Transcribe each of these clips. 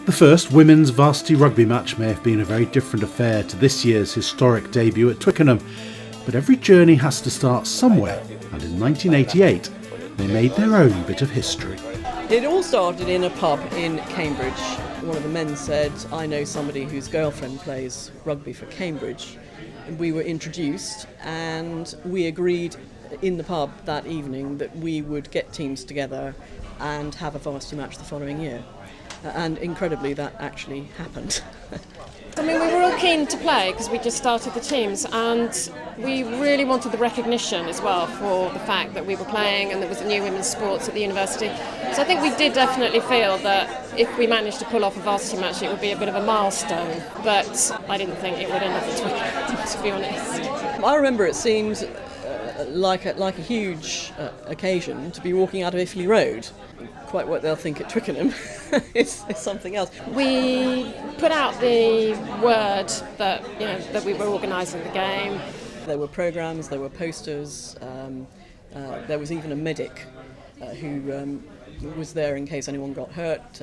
The first women's varsity rugby match may have been a very different affair to this year's historic debut at Twickenham, but every journey has to start somewhere, and in 1988 they made their own bit of history. It all started in a pub in Cambridge. One of the men said, "I know somebody whose girlfriend plays rugby for Cambridge." And we were introduced and we agreed in the pub that evening that we would get teams together and have a varsity match the following year. And incredibly, that actually happened. I mean, we were all keen to play because we just started the teams, and we really wanted the recognition as well for the fact that we were playing and there was a new women's sports at the university. So I think we did definitely feel that if we managed to pull off a varsity match, it would be a bit of a milestone. But I didn't think it would end up at Twickenham, to be honest. I remember it seemed like a huge occasion to be walking out of Iffley Road. Quite what they'll think at Twickenham is something else. We put out the word that that we were organising the game. There were programmes, there were posters, there was even a medic who was there in case anyone got hurt,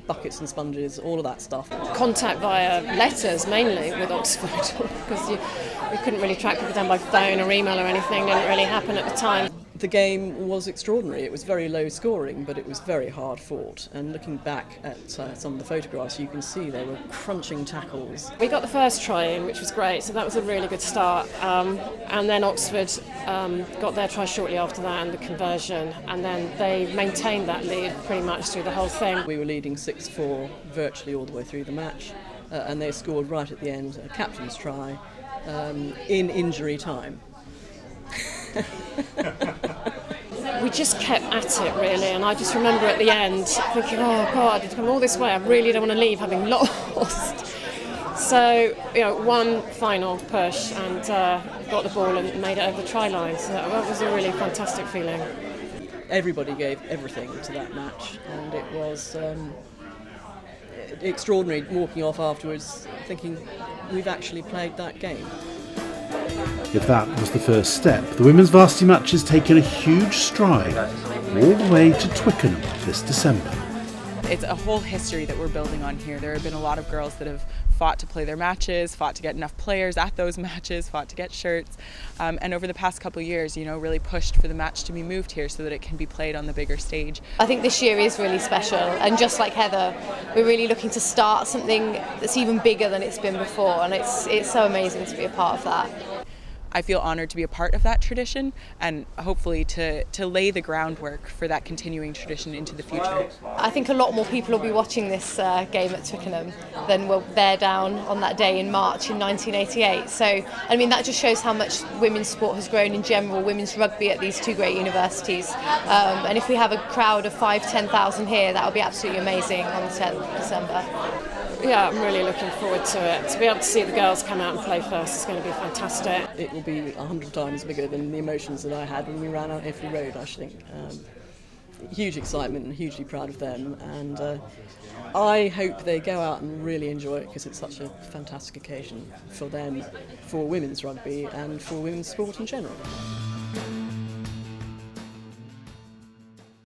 buckets and sponges, all of that stuff. Contact via letters mainly with Oxford because we couldn't really track people down by phone or email or anything, didn't really happen at the time. The game was extraordinary. It was very low scoring, but it was very hard fought. And looking back at some of the photographs, you can see they were crunching tackles. We got the first try in, which was great, so that was a really good start. And then Oxford got their try shortly after that and the conversion, and then they maintained that lead pretty much through the whole thing. We were leading 6-4 virtually all the way through the match, and they scored right at the end, a captain's try, in injury time. We just kept at it really, and I just remember at the end thinking, oh God, I've come all this way, I really don't want to leave having lost. So, one final push and got the ball and made it over the try line, so that was a really fantastic feeling. Everybody gave everything to that match, and it was extraordinary walking off afterwards thinking we've actually played that game. If that was the first step, the women's varsity match has taken a huge stride all the way to Twickenham this December. It's a whole history that we're building on here. There have been a lot of girls that have fought to play their matches, fought to get enough players at those matches, fought to get shirts, and over the past couple of years, really pushed for the match to be moved here so that it can be played on the bigger stage. I think this year is really special, and just like Heather, we're really looking to start something that's even bigger than it's been before, and it's so amazing to be a part of that. I feel honoured to be a part of that tradition and hopefully to lay the groundwork for that continuing tradition into the future. I think a lot more people will be watching this game at Twickenham than were there down on that day in March in 1988. So, I mean, that just shows how much women's sport has grown in general, women's rugby at these two great universities. And if we have a crowd of 5,000-10,000 here, that will be absolutely amazing on the 10th of December. Yeah, I'm really looking forward to it. To be able to see the girls come out and play first is going to be fantastic. It will be 100 times bigger than the emotions that I had when we ran out Iffley Road, I think. Huge excitement and hugely proud of them, and I hope they go out and really enjoy it because it's such a fantastic occasion for them, for women's rugby and for women's sport in general.